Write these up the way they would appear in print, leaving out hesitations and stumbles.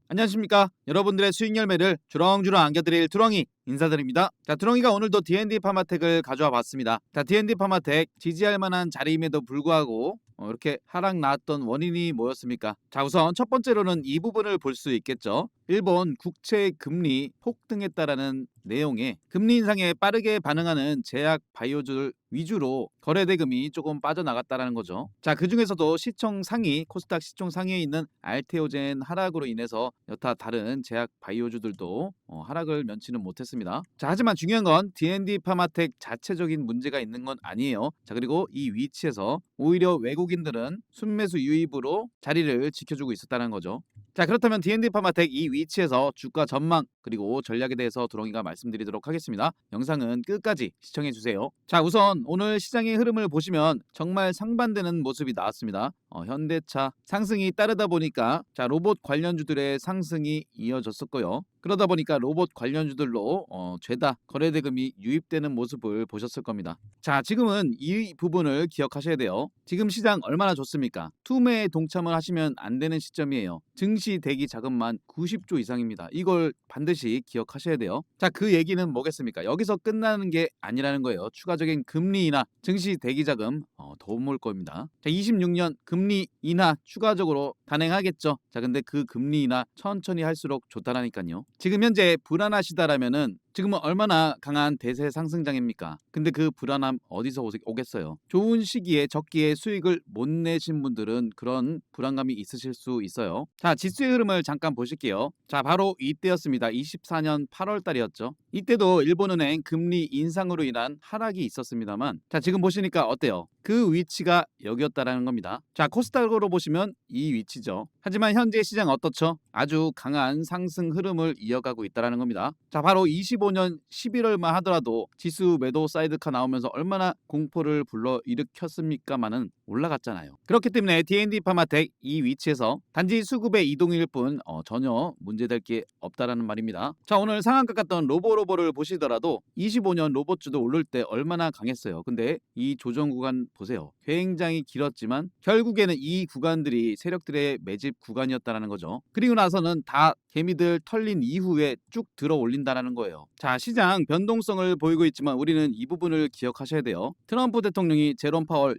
안녕하십니까. 여러분들의 수익 열매를 주렁주렁 안겨드릴 두렁이 인사드립니다. 자, 두렁이가 오늘도 D&D 파마텍을 가져와 봤습니다. 자, D&D 파마텍 지지할 만한 자리임에도 불구하고 이렇게 하락 나왔던 원인이 뭐였습니까? 자, 우선 첫 번째로는 이 부분을 볼 수 있겠죠. 일본 국채 금리 폭등했다라는 내용에 금리 인상에 빠르게 반응하는 제약 바이오주들 위주로 거래 대금이 조금 빠져나갔다라는 거죠. 자, 그 중에서도 시총 상위 코스닥 시총 상위에 있는 알테오젠 하락으로 인해서 여타 다른 제약 바이오주들도 하락을 면치는 못했습니다. 자, 하지만 중요한 건 D&D 파마텍 자체적인 문제가 있는 건 아니에요. 자, 그리고 이 위치에서 오히려 외국인들은 순매수 유입으로 자리를 지켜주고 있었다는 거죠. 자, 그렇다면 D&D 파마텍 이 위치에서 주가 전망 그리고 전략에 대해서 두렁이가 말씀드리도록 하겠습니다. 영상은 끝까지 시청해 주세요. 자, 우선 오늘 시장의 흐름을 보시면 정말 상반되는 모습이 나왔습니다. 현대차 상승이 따르다 보니까 자, 로봇 관련주들의 상승이 이어졌었고요. 그러다 보니까 로봇 관련주들로 죄다 거래 대금이 유입되는 모습을 보셨을 겁니다. 자, 지금은 이 부분을 기억하셔야 돼요. 지금 시장 얼마나 좋습니까? 투매에 동참을 하시면 안 되는 시점이에요. 증시 대기 자금만 90조 이상입니다. 이걸 반드시 기억하셔야 돼요. 자, 그 얘기는 뭐겠습니까? 여기서 끝나는 게 아니라는 거예요. 추가적인 금리 인하, 증시 대기 자금 더 올 겁니다. 자, 26년 금리 인하 추가적으로 단행하겠죠. 자, 근데 그 금리 인하 천천히 할수록 좋다라니까요. 지금 현재 불안하시다라면은 지금은 얼마나 강한 대세 상승장입니까? 근데 그 불안함 어디서 오겠어요? 좋은 시기에 적기에 수익을 못 내신 분들은 그런 불안감이 있으실 수 있어요. 자, 지수의 흐름을 잠깐 보실게요. 자, 바로 이때였습니다. 24년 8월 달이었죠. 이때도 일본은행 금리 인상으로 인한 하락이 있었습니다만 자, 지금 보시니까 어때요? 그 위치가 여기였다라는 겁니다. 자, 코스닥으로 보시면 이 위치죠. 하지만 현재 시장 어떻죠? 아주 강한 상승 흐름을 이어가고 있다라는 겁니다. 자, 바로 25년 11월만 하더라도 지수 매도 사이드카 나오면서 얼마나 공포를 불러 일으켰습니까마는 올라갔잖아요. 그렇기 때문에 D&D 파마텍 이 위치에서 단지 수급의 이동일 뿐 전혀 문제될 게 없다라는 말입니다. 자, 오늘 상한가 갔던 로보를 보시더라도 25년 로봇주도 오를 때 얼마나 강했어요. 근데 이 조정 구간 보세요. 굉장히 길었지만 결국에는 이 구간들이 세력들의 매집 구간이었다라는 거죠. 그리고 나서는 다 개미들 털린 이후에 쭉 들어 올린다라는 거예요. 자, 시장 변동성을 보이고 있지만 우리는 이 부분을 기억하셔야 돼요. 트럼프 대통령이 제롬 파월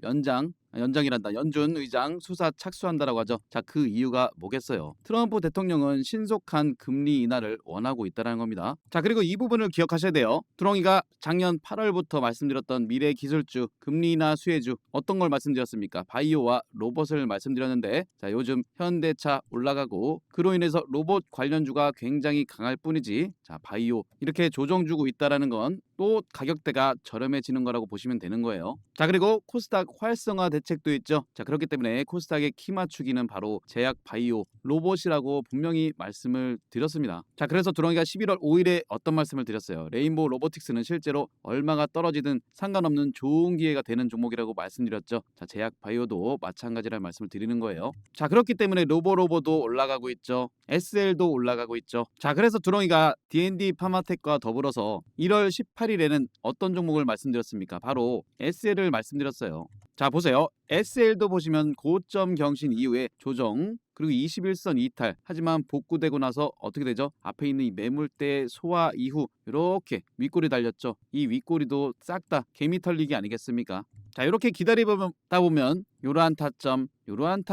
연장이란다. 연준 의장 수사 착수한다라고 하죠. 자, 그 이유가 뭐겠어요? 트럼프 대통령은 신속한 금리 인하를 원하고 있다는 겁니다. 자, 그리고 이 부분을 기억하셔야 돼요. 두렁이가 작년 8월부터 말씀드렸던 미래 기술주, 금리 인하 수혜주 어떤 걸 말씀드렸습니까? 바이오와 로봇을 말씀드렸는데 자, 요즘 현대차 올라가고 그로 인해서 로봇 관련주가 굉장히 강할 뿐이지 자, 바이오 이렇게 조정 주고 있다라는 건 또 가격대가 저렴해지는 거라고 보시면 되는 거예요. 자, 그리고 코스닥 활성화 대책도 있죠. 자, 그렇기 때문에 코스닥의 키 맞추기는 바로 제약 바이오 로봇이라고 분명히 말씀을 드렸습니다. 자, 그래서 두렁이가 11월 5일에 어떤 말씀을 드렸어요? 레인보우 로보틱스는 실제로 얼마가 떨어지든 상관없는 좋은 기회가 되는 종목이라고 말씀드렸죠. 자, 제약 바이오도 마찬가지라는 말씀을 드리는 거예요. 자, 그렇기 때문에 로보도 올라가고 있죠. SL도 올라가고 있죠. 자, 그래서 두렁이가 D&D 파마텍과 더불어서 1월 18일에는 어떤 종목을 말씀드렸습니까? 바로 SL을 말씀드렸어요. 자, 보세요. SL도 보시면 고점 경신 이후에 조정 그리고 21선 이탈 하지만 복구되고 나서 어떻게 되죠? 앞에 있는 이 매물대 소화 이후 이렇게 윗골이 달렸죠. 이 윗골이도 싹 다 개미 털리기 아니겠습니까? 자, 이렇게 기다리다 보면 이러한 타점 이러한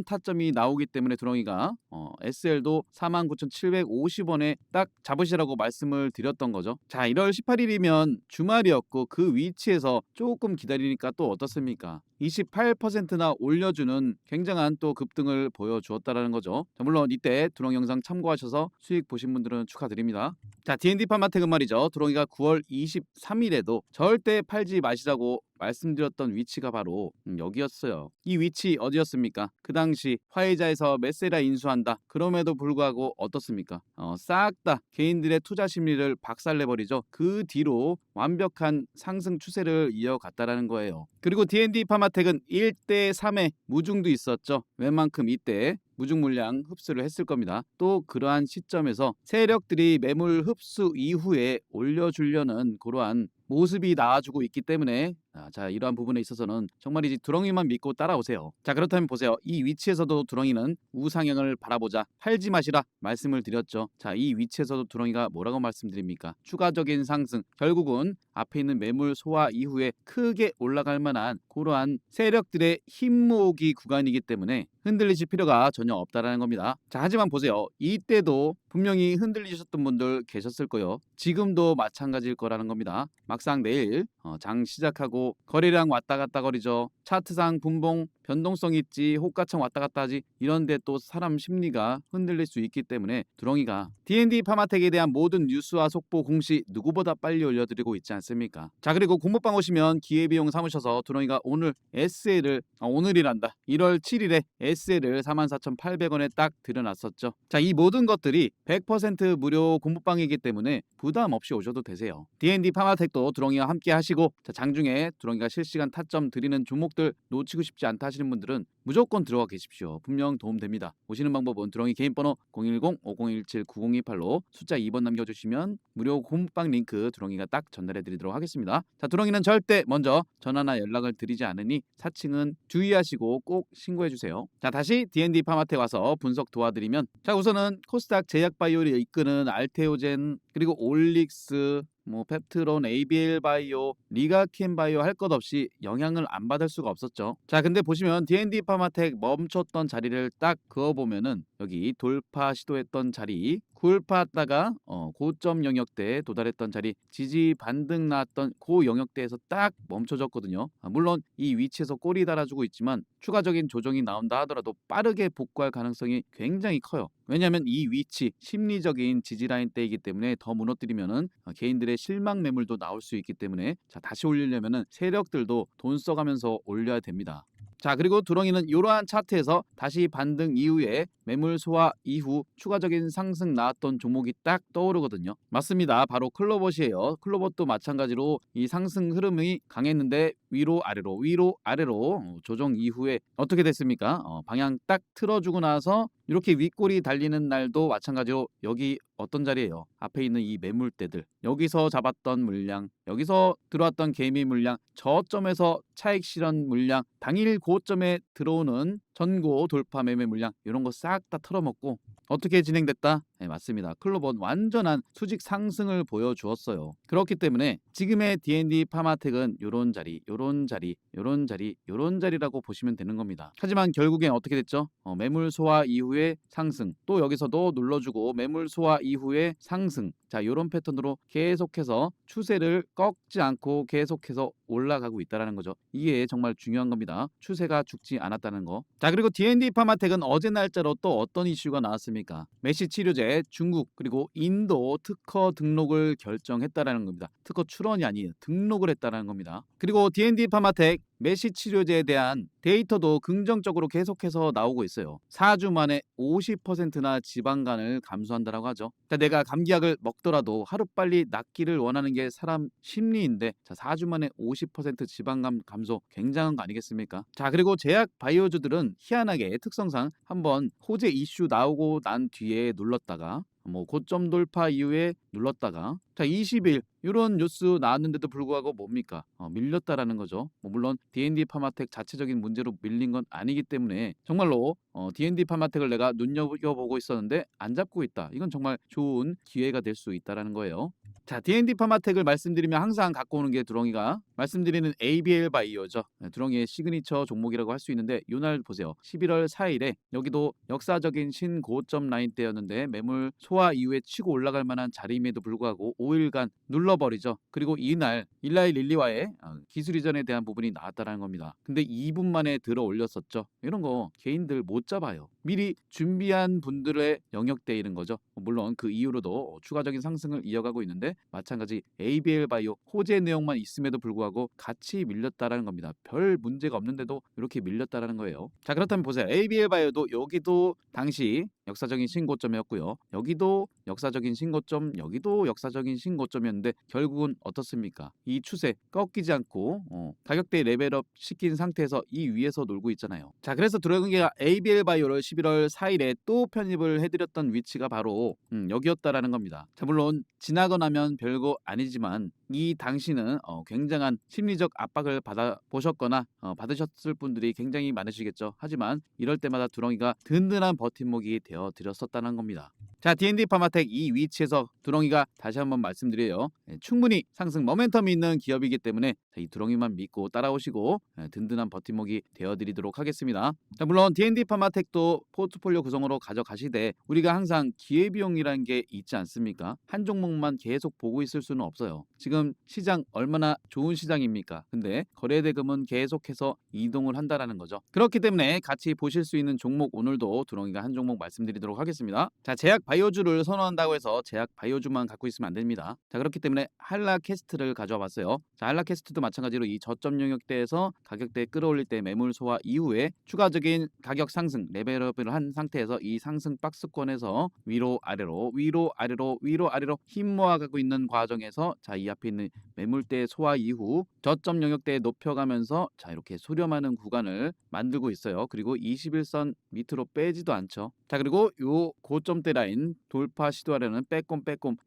타점이 나오기 때문에 두렁이가 SL도 49,750원에 딱 잡으시라고 말씀을 드렸던 거죠. 자, 1월 18일이면 주말이었고 그 위치에서 조금 기다리니까 또 어떻습니까? 28%나 올려주는 굉장한 또 급등을 보여주었다라는 거죠. 자, 물론 이때 두렁이 영상 참고하셔서 수익 보신 분들은 축하드립니다. 자, D&D 파마텍은 말이죠. 두렁이가 9월 23일에도 절대 팔지 마시라고 말씀드렸던 위치가 바로 여기였어요. 이 위치 어디였습니까? 그 당시 화이자에서 메세라 인수한다. 그럼에도 불구하고 어떻습니까? 싹 다 개인들의 투자 심리를 박살내버리죠. 그 뒤로 완벽한 상승 추세를 이어갔다라는 거예요. 그리고 D&D 파마텍은 1대 3의 무중도 있었죠. 웬만큼 이때 무중 물량 흡수를 했을 겁니다. 또 그러한 시점에서 세력들이 매물 흡수 이후에 올려주려는 그러한 모습이 나와주고 있기 때문에 자, 이러한 부분에 있어서는 정말 이제 두렁이만 믿고 따라오세요. 자, 그렇다면 보세요. 이 위치에서도 두렁이는 우상향을 바라보자 팔지 마시라 말씀을 드렸죠. 자, 이 위치에서도 두렁이가 뭐라고 말씀드립니까? 추가적인 상승, 결국은 앞에 있는 매물 소화 이후에 크게 올라갈 만한 그러한 세력들의 힘 모으기 구간이기 때문에 흔들리실 필요가 전혀 없다라는 겁니다. 자, 하지만 보세요. 이때도 분명히 흔들리셨던 분들 계셨을 거예요. 지금도 마찬가지일 거라는 겁니다. 막상 내일 장 시작하고 거래량 왔다 갔다 거리죠. 차트상 분봉 변동성 있지, 호가창 왔다 갔다 하지, 이런데 또 사람 심리가 흔들릴 수 있기 때문에 두렁이가 D&D 파마텍에 대한 모든 뉴스와 속보 공시 누구보다 빨리 올려드리고 있지 않습니까? 자, 그리고 공모방 오시면 기회비용 삼으셔서 두렁이가 오늘 SL을 오늘이란다 1월 7일에 SL을 44,800원에 딱 들여놨었죠. 자, 이 모든 것들이 100% 무료 공모방이기 때문에 부담 없이 오셔도 되세요. D&D 파마텍도 두렁이와 함께 하시고, 자, 장중에 두렁이가 실시간 타점 드리는 종목들 놓치고 싶지 않다 하시는 분들은 무조건 들어가 계십시오. 분명 도움됩니다. 오시는 방법은 두렁이 개인번호 010-5017-9028로 숫자 2번 남겨주시면 무료 공모방 링크 두렁이가 딱 전달해 드리도록 하겠습니다. 자, 두렁이는 절대 먼저 전화나 연락을 드리지 않으니 사칭은 주의하시고 꼭 신고해 주세요. 자, 다시 D&D 파마텍 와서 분석 도와드리면, 자, 우선은 코스닥 제약바이오를 이끄는 알테오젠, 그리고 올릭스, 펩트론, ABL 바이오, 리가켄 바이오 할 것 없이 영향을 안 받을 수가 없었죠. 자, 근데 보시면 D&D 파마텍 멈췄던 자리를 딱 그어보면은 여기 돌파 시도했던 자리, 굴파했다가 고점 영역대에 도달했던 자리, 지지 반등 나왔던 그 영역대에서 딱 멈춰졌거든요. 물론 이 위치에서 꼬리 달아주고 있지만 추가적인 조정이 나온다 하더라도 빠르게 복구할 가능성이 굉장히 커요. 왜냐하면 이 위치 심리적인 지지라인대이기 때문에 더 무너뜨리면은 개인들의 실망 매물도 나올 수 있기 때문에, 자, 다시 올리려면은 세력들도 돈 써가면서 올려야 됩니다. 자, 그리고 두렁이는 이러한 차트에서 다시 반등 이후에 매물 소화 이후 추가적인 상승 나왔던 종목이 딱 떠오르거든요. 맞습니다. 바로 클로봇이에요. 클로봇도 마찬가지로 이 상승 흐름이 강했는데 위로 아래로 조정 이후에 어떻게 됐습니까? 방향 딱 틀어주고 나서 이렇게 윗골이 달리는 날도 마찬가지로 여기 어떤 자리예요? 앞에 있는 이 매물대들, 여기서 잡았던 물량, 여기서 들어왔던 개미 물량, 저점에서 차익 실현 물량, 당일 고점에 들어오는 전고 돌파 매매 물량, 이런 거 싹 다 털어먹고 어떻게 진행됐다? 네, 맞습니다. 클로봇 완전한 수직 상승을 보여주었어요. 그렇기 때문에 지금의 D&D 파마텍은 요런 자리, 요런 자리, 요런 자리, 요런 자리라고 보시면 되는 겁니다. 하지만 결국엔 어떻게 됐죠? 매물 소화 이후에 상승, 또 여기서도 눌러주고 매물 소화 이후에 상승. 자, 요런 패턴으로 계속해서 추세를 꺾지 않고 계속해서 올라가고 있다는 거죠. 이게 정말 중요한 겁니다. 추세가 죽지 않았다는 거. 자, 그리고 D&D 파마텍은 어제 날짜로 또 어떤 이슈가 나왔습니까? 메시 치료제 중국 그리고 인도 특허 등록을 결정했다라는 겁니다. 특허 출원이 아니에요. 등록을 했다라는 겁니다. 그리고 D&D 파마텍 메시 치료제에 대한 데이터도 긍정적으로 계속해서 나오고 있어요. 4주 만에 50%나 지방간을 감소한다라고 하죠. 자, 내가 감기약을 먹더라도 하루빨리 낫기를 원하는 게 사람 심리인데, 자, 4주 만에 50% 지방간 감소 굉장한 거 아니겠습니까? 자, 그리고 제약 바이오주들은 희한하게 특성상 한번 호재 이슈 나오고 난 뒤에 눌렀다가 고점 돌파 이후에 눌렀다가, 자, 20일 이런 뉴스 나왔는데도 불구하고 뭡니까? 밀렸다라는 거죠. 물론 D&D 파마텍 자체적인 문제로 밀린 건 아니기 때문에 정말로 D&D 파마텍을 내가 눈여겨보고 있었는데 안 잡고 있다. 이건 정말 좋은 기회가 될 수 있다라는 거예요. 자, D&D 파마텍을 말씀드리면 항상 갖고 오는 게 두렁이가 말씀드리는 ABL 바이오죠. 두렁이의 시그니처 종목이라고 할 수 있는데, 이날 보세요. 11월 4일에 여기도 역사적인 신고점 라인대였는데 매물 소화 이후에 치고 올라갈 만한 자리임에도 불구하고 5일간 눌러버리죠. 그리고 이날 일라이 릴리와의 기술 이전에 대한 부분이 나왔다는 겁니다. 근데 2분 만에 들어 올렸었죠. 이런 거 개인들 못 잡아요. 미리 준비한 분들의 영역대에 있는 거죠. 물론 그 이후로도 추가적인 상승을 이어가고 있는데, 마찬가지 ABL 바이오 호재 내용만 있음에도 불구하고 같이 밀렸다라는 겁니다. 별 문제가 없는데도 이렇게 밀렸다라는 거예요. 자, 그렇다면 보세요. ABL 바이오도 여기도 당시 역사적인 신고점이었고요. 여기도 역사적인 신고점, 여기도 역사적인 신고점이었는데 결국은 어떻습니까? 이 추세 꺾이지 않고 가격대 레벨업 시킨 상태에서 이 위에서 놀고 있잖아요. 자, 그래서 두렁이가 ABL 바이오를 11월 4일에 또 편입을 해드렸던 위치가 바로 여기였다라는 겁니다. 자, 물론 지나고 나면 별거 아니지만 이 당시는 굉장한 심리적 압박을 받아보셨거나 받으셨을 분들이 굉장히 많으시겠죠. 하지만 이럴 때마다 두렁이가 든든한 버팀목이 되어 드렸었다는 겁니다. 자, D&D 파마텍 이 위치에서 두렁이가 다시 한번 말씀드려요. 충분히 상승 모멘텀이 있는 기업이기 때문에 이 두렁이만 믿고 따라오시고 든든한 버팀목이 되어드리도록 하겠습니다. 자, 물론 D&D 파마텍도 포트폴리오 구성으로 가져가시되 우리가 항상 기회비용이라는 게 있지 않습니까? 한 종목만 계속 보고 있을 수는 없어요. 지금 시장 얼마나 좋은 시장입니까? 근데 거래대금은 계속해서 이동을 한다라는 거죠. 그렇기 때문에 같이 보실 수 있는 종목 오늘도 두렁이가 한 종목 말씀드리도록 하겠습니다. 자, 제약 바이오주를 선호한다고 해서 제약 바이오주만 갖고 있으면 안 됩니다. 자, 그렇기 때문에 한라캐스트를 가져와 봤어요. 자, 한라캐스트도 마찬가지로 이 저점 영역대에서 가격대 끌어올릴 때 매물 소화 이후에 추가적인 가격 상승 레벨업을 한 상태에서 이 상승 박스권에서 위로 아래로 위로 아래로 위로 아래로 힘 모아가고 있는 과정에서 자, 이 앞에 있는 매물대 소화 이후 저점 영역대에 높여가면서 자, 이렇게 수렴하는 구간을 만들고 있어요. 그리고 21선 밑으로 빼지도 않죠. 자, 그리고 요 고점대 라인 돌파 시도하려는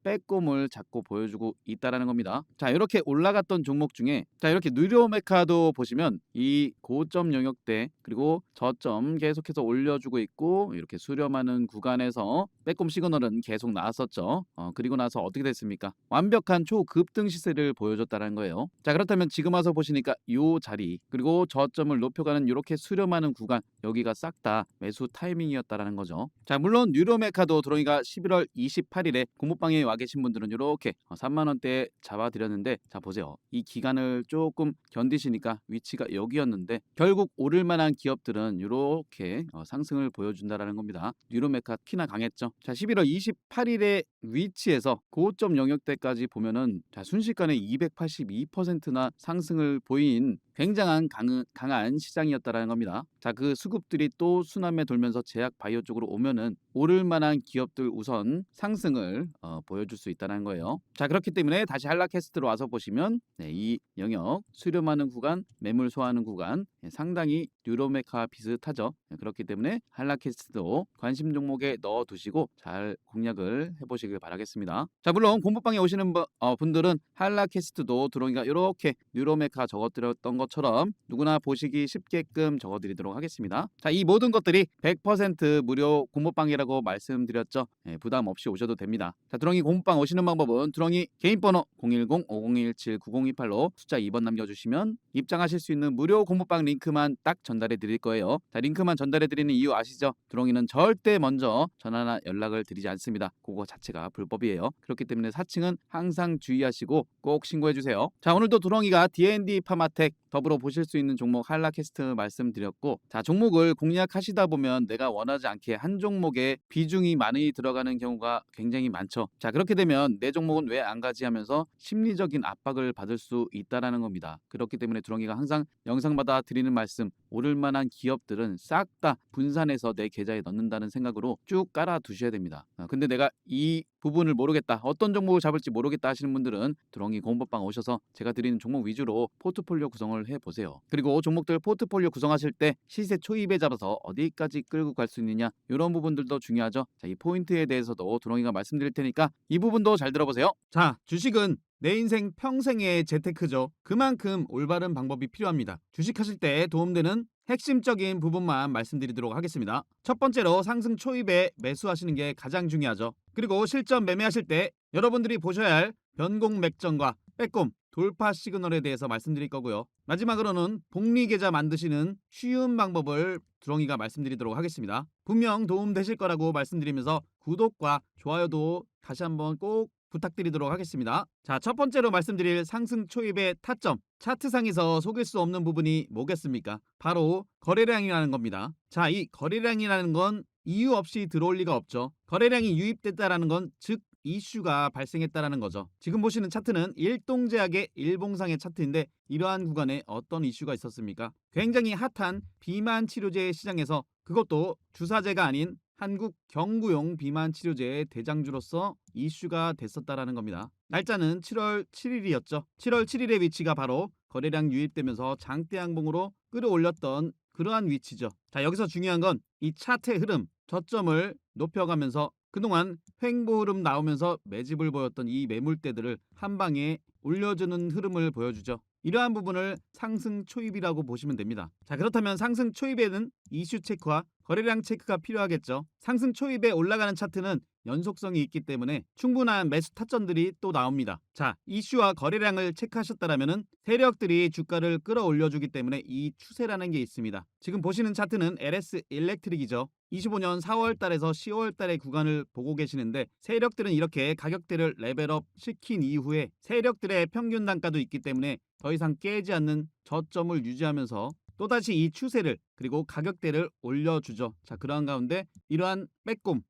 빼꼼을 자꾸 보여주고 있다라는 겁니다. 자, 이렇게 올라갔던 종목 중에 자, 이렇게 누리오메카도 보시면 이 고점 영역대 그리고 저점 계속해서 올려주고 있고 이렇게 수렴하는 구간에서 빼꼼 시그널은 계속 나왔었죠. 그리고 나서 어떻게 됐습니까? 완벽한 초급등 시세를 보여줬다는 거예요. 자, 그렇다면 지금 와서 보시니까 요 자리 그리고 저점을 높여가는 이렇게 수렴하는 구간 여기가 싹 다 매수 타이밍이었다라는 거죠. 자, 물론 뉴로메카도 드롱이가 11월 28일에 공모방에 와 계신 분들은 이렇게 3만 원대에 잡아드렸는데 자, 보세요. 이 기간을 조금 견디시니까 위치가 여기였는데 결국 오를 만한 기업들은 이렇게 상승을 보여준다라는 겁니다. 뉴로메카 특히나 강했죠. 자, 11월 28일의 위치에서 고점 영역대까지 보면은 자, 순식간에 282%나 상승을 보인 굉장한 강한 시장이었다라는 겁니다. 자, 그 수급들이 또 순환매 돌면서 제약 바이오 쪽으로 오면은 오를 만한 기업들 우선 상승을 보여줄 수 있다는 거예요. 자, 그렇기 때문에 다시 한라캐스트로 와서 보시면 이 영역 수렴하는 구간, 매물 소화하는 구간 상당히 뉴로메카 비슷하죠. 그렇기 때문에 한라캐스트도 관심 종목에 넣어 두시고 잘 공략을 해보시길 바라겠습니다. 자, 물론 공부방에 오시는 분들은 한라캐스트도 드롱이가 이렇게 뉴로메카 적어드렸던 것처럼 누구나 보시기 쉽게끔 적어드리도록 하겠습니다. 자, 이 모든 것들이 100% 무료 공모방이라고 말씀드렸죠. 부담 없이 오셔도 됩니다. 자, 드롱이 공모방 오시는 방법은 드롱이 개인번호 010-5017-9028로 숫자 2번 남겨주시면 입장하실 수 있는 무료 공모방 링크만 딱 전달해 드릴 거예요. 자, 링크만 전달해 드리는 이유 아시죠? 드롱이는 절대 먼저 전화나 연락을 드리지 않습니다. 그거 자체가 불법이에요. 그렇기 때문에 사칭은 항상 주의하시고 꼭 신고해 주세요. 자, 오늘도 드롱이가 D&D 파마텍 더불어 보실 수 있는 종목 한라캐스트 말씀드렸고 자, 종목을 공략하시다 보면 내가 원하지 않게 한 종목에 비중이 많이 들어가는 경우가 굉장히 많죠. 자, 그렇게 되면 내 종목은 왜 안 가지 하면서 심리적인 압박을 받을 수 있다라는 겁니다. 그렇기 때문에 드롱이가 항상 영상마다 드리는 말씀 오를 만한 기업들은 싹 다 분산해서 내 계좌에 넣는다는 생각으로 쭉 깔아 두셔야 됩니다. 근데 내가 이 부분을 모르겠다 어떤 종목을 잡을지 모르겠다 하시는 분들은 드롱이 공부방 오셔서 제가 드리는 종목 위주로 포트폴리오 구성을 해보세요. 그리고 종목들 포트폴리오 구성하실 때 시세 초입에 잡아서 어디까지 끌고 갈 수 있느냐 이런 부분들도 중요하죠. 자, 이 포인트에 대해서도 드롱이가 말씀드릴 테니까 이 부분도 잘 들어보세요. 자, 주식은 내 인생 평생의 재테크죠. 그만큼 올바른 방법이 필요합니다. 주식하실 때 도움되는 핵심적인 부분만 말씀드리도록 하겠습니다. 첫 번째로 상승 초입에 매수하시는 게 가장 중요하죠. 그리고 실전 매매하실 때 여러분들이 보셔야 할 변공 맥점과 빼꼼 돌파 시그널에 대해서 말씀드릴 거고요. 마지막으로는 복리 계좌 만드시는 쉬운 방법을 두렁이가 말씀드리도록 하겠습니다. 분명 도움 되실 거라고 말씀드리면서 구독과 좋아요도 다시 한번 꼭 부탁드리도록 하겠습니다. 자, 첫 번째로 말씀드릴 상승 초입의 타점 차트상에서 속일 수 없는 부분이 뭐겠습니까? 바로 거래량이라는 겁니다. 자, 이 거래량이라는 건 이유 없이 들어올 리가 없죠. 거래량이 유입됐다라는 건 즉 이슈가 발생했다라는 거죠. 지금 보시는 차트는 일동제약의 일봉상의 차트인데 이러한 구간에 어떤 이슈가 있었습니까? 굉장히 핫한 비만 치료제 시장에서 그것도 주사제가 아닌 한국 경구용 비만 치료제의 대장주로서 이슈가 됐었다라는 겁니다. 날짜는 7월 7일이었죠. 7월 7일의 위치가 바로 거래량 유입되면서 장대 양봉으로 끌어올렸던 그러한 위치죠. 자, 여기서 중요한 건 이 차트의 흐름, 저점을 높여가면서 그동안 횡보 흐름 나오면서 매집을 보였던 이 매물대들을 한 방에 올려주는 흐름을 보여주죠. 이러한 부분을 상승 초입이라고 보시면 됩니다. 자, 그렇다면 상승 초입에는 이슈 체크와 거래량 체크가 필요하겠죠. 상승 초입에 올라가는 차트는 연속성이 있기 때문에 충분한 매수 타점들이 또 나옵니다. 자, 이슈와 거래량을 체크하셨다면 세력들이 주가를 끌어올려주기 때문에 이 추세라는 게 있습니다. 지금 보시는 차트는 LS 일렉트릭이죠. 25년 4월 달에서 10월 달의 구간을 보고 계시는데 세력들은 이렇게 가격대를 레벨업 시킨 이후에 세력들의 평균 단가도 있기 때문에 더 이상 깨지 않는 저점을 유지하면서 또다시 이 추세를 그리고 가격대를 올려주죠. 자, 그러한 가운데 이러한 빼꼼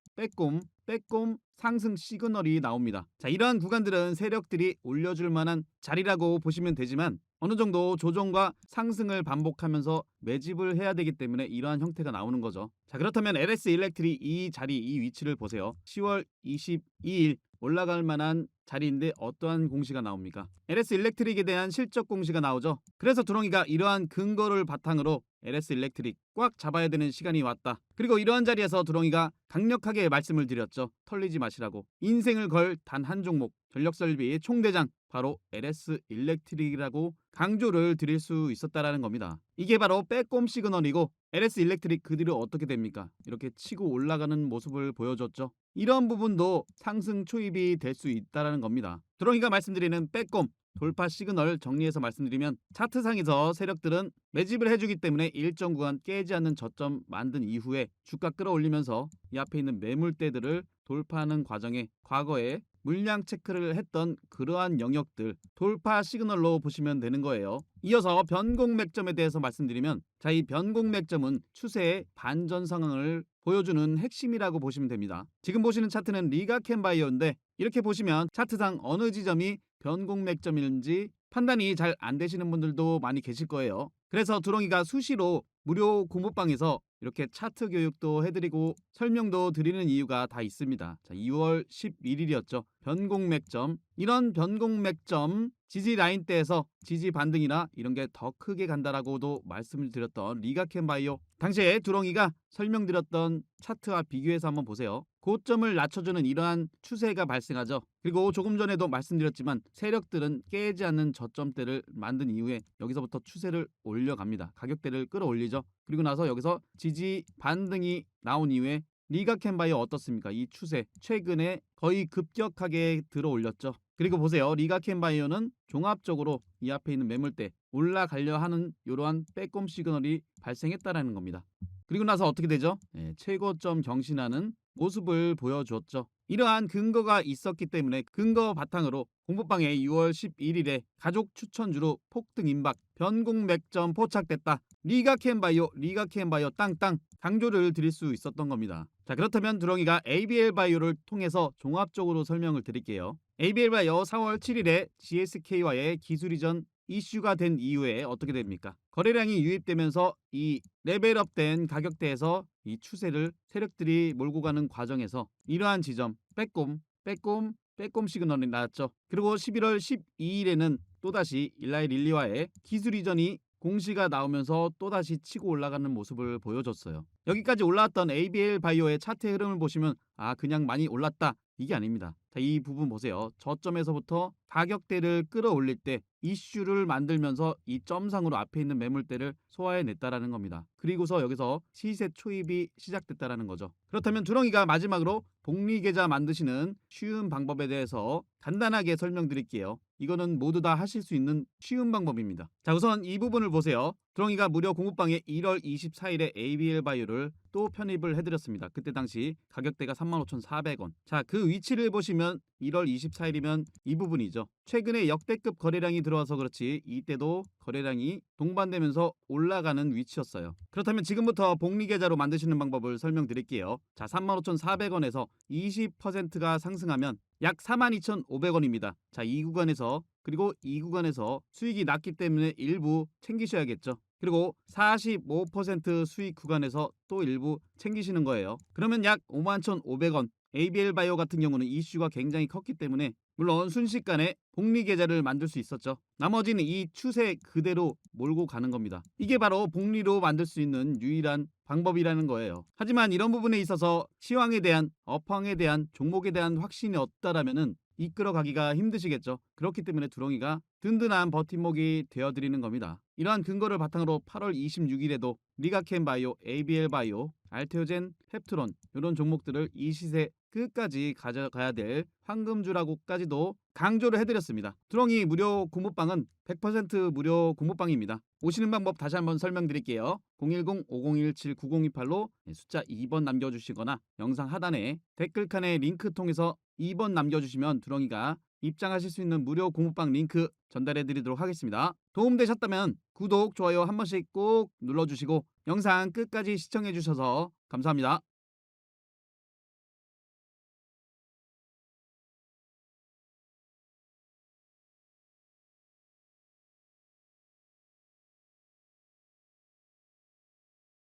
상승 시그널이 나옵니다. 자, 이러한 구간들은 세력들이 올려줄 만한 자리라고 보시면 되지만 어느 정도 조정과 상승을 반복하면서 매집을 해야 되기 때문에 이러한 형태가 나오는 거죠. 자, 그렇다면 LS 일렉트릭 이 자리, 이 위치를 보세요. 10월 22일 올라갈 만한 자리인데 어떠한 공시가 나옵니까? LS 일렉트릭에 대한 실적 공시가 나오죠. 그래서 두렁이가 이러한 근거를 바탕으로 LS 일렉트릭 꽉 잡아야 되는 시간이 왔다. 그리고 이러한 자리에서 두렁이가 강력하게 말씀을 드렸죠. 털리지 마시라고. 인생을 걸 단 한 종목, 전력설비 총대장 바로 LS 일렉트릭이라고 강조를 드릴 수 있었다라는 겁니다. 이게 바로 빼꼼 시그널이고 LS 일렉트릭 그 뒤로 어떻게 됩니까? 이렇게 치고 올라가는 모습을 보여줬죠. 이런 부분도 상승 초입이 될 수 있다라는 겁니다. 드렁이가 말씀드리는 빼꼼 돌파 시그널 정리해서 말씀드리면 차트상에서 세력들은 매집을 해주기 때문에 일정 구간 깨지 않는 저점 만든 이후에 주가 끌어올리면서 이 앞에 있는 매물대들을 돌파하는 과정에 과거에 물량 체크를 했던 그러한 영역들 돌파 시그널로 보시면 되는 거예요. 이어서 변곡 맥점에 대해서 말씀드리면 자, 이 변곡 맥점은 추세의 반전 상황을 보여주는 핵심이라고 보시면 됩니다. 지금 보시는 차트는 리가켄 바이오인데 이렇게 보시면 차트상 어느 지점이 변곡 맥점인지 판단이 잘 안 되시는 분들도 많이 계실 거예요. 그래서 두렁이가 수시로 무료 공부방에서 이렇게 차트 교육도 해드리고 설명도 드리는 이유가 다 있습니다. 자, 2월 11일이었죠. 변곡 맥점. 이런 변곡 맥점 지지 라인대에서 지지 반등이나 이런 게 더 크게 간다라고도 말씀을 드렸던 리가켄 바이오. 당시에 두렁이가 설명드렸던 차트와 비교해서 한번 보세요. 고점을 낮춰주는 이러한 추세가 발생하죠. 그리고 조금 전에도 말씀드렸지만 세력들은 깨지 않는 저점대를 만든 이후에 여기서부터 추세를 올려갑니다. 가격대를 끌어올리죠. 그리고 나서 여기서 지지 반등이 나온 이후에 리가켄바이오 어떻습니까? 이 추세 최근에 거의 급격하게 들어 올렸죠. 그리고 보세요. 리가켄바이오는 종합적으로 이 앞에 있는 매물대 올라가려 하는 이러한 빼꼼 시그널이 발생했다라는 겁니다. 그리고 나서 어떻게 되죠? 최고점 경신하는 모습을 보여줬죠. 이러한 근거가 있었기 때문에 근거 바탕으로 공부방에 6월 11일에 가족 추천주로 폭등 임박 변곡 맥점 포착됐다. 리가켄바이오 땅땅 강조를 드릴 수 있었던 겁니다. 자, 그렇다면 두렁이가 ABL 바이오를 통해서 종합적으로 설명을 드릴게요. ABL 바이오 4월 7일에 GSK와의 기술 이전 이슈가 된 이후에 어떻게 됩니까? 거래량이 유입되면서 이 레벨업된 가격대에서 이 추세를 세력들이 몰고 가는 과정에서 이러한 지점 빼꼼 시그널이 나왔죠. 그리고 11월 12일에는 또다시 일라이 릴리와의 기술 이전이 공시가 나오면서 또다시 치고 올라가는 모습을 보여줬어요. 여기까지 올라왔던 ABL 바이오의 차트의 흐름을 보시면 아, 그냥 많이 올랐다. 이게 아닙니다. 자, 이 부분 보세요. 저점에서부터 가격대를 끌어올릴 때 이슈를 만들면서 이 점상으로 앞에 있는 매물대를 소화해냈다라는 겁니다. 그리고서 여기서 시세 초입이 시작됐다라는 거죠. 그렇다면 두렁이가 마지막으로 복리계좌 만드시는 쉬운 방법에 대해서 간단하게 설명드릴게요. 이거는 모두 다 하실 수 있는 쉬운 방법입니다. 자, 우선 이 부분을 보세요. 두렁이가 무료 공부방에 1월 24일에 ABL 바이오를 또 편입을 해드렸습니다. 그때 당시 가격대가 35,400원. 자, 그 위치를 보시면 1월 24일이면 이 부분이죠. 최근에 역대급 거래량이 들어와서 그렇지 이때도 거래량이 동반되면서 올라가는 위치였어요. 그렇다면 지금부터 복리계좌로 만드시는 방법을 설명드릴게요. 자, 35,400원에서 20%가 상승하면 약 42,500원입니다. 자, 이 구간에서 그리고 이 구간에서 수익이 낮기 때문에 일부 챙기셔야겠죠. 그리고 45% 수익 구간에서 또 일부 챙기시는 거예요. 그러면 약 51,500원. ABL 바이오 같은 경우는 이슈가 굉장히 컸기 때문에 물론 순식간에 복리 계좌를 만들 수 있었죠. 나머지는 이 추세 그대로 몰고 가는 겁니다. 이게 바로 복리로 만들 수 있는 유일한 방법이라는 거예요. 하지만 이런 부분에 있어서 시황에 대한 업황에 대한 종목에 대한 확신이 없다라면은 이끌어가기가 힘드시겠죠. 그렇기 때문에 두렁이가 든든한 버팀목이 되어드리는 겁니다. 이러한 근거를 바탕으로 8월 26일에도 리가켄바이오, ABL바이오, 알테오젠, 펩트론 이런 종목들을 이 시세 끝까지 가져가야 될 황금주라고까지도 강조를 해드렸습니다. 두렁이 무료 공모방은 100% 무료 공모방입니다. 오시는 방법 다시 한번 설명드릴게요. 010-5017-9028로 숫자 2번 남겨주시거나 영상 하단에 댓글칸에 링크 통해서 2번 남겨주시면 두렁이가 입장하실 수 있는 무료 공모방 링크 전달해드리도록 하겠습니다. 도움되셨다면 구독, 좋아요 한 번씩 꼭 눌러주시고 영상 끝까지 시청해주셔서 감사합니다.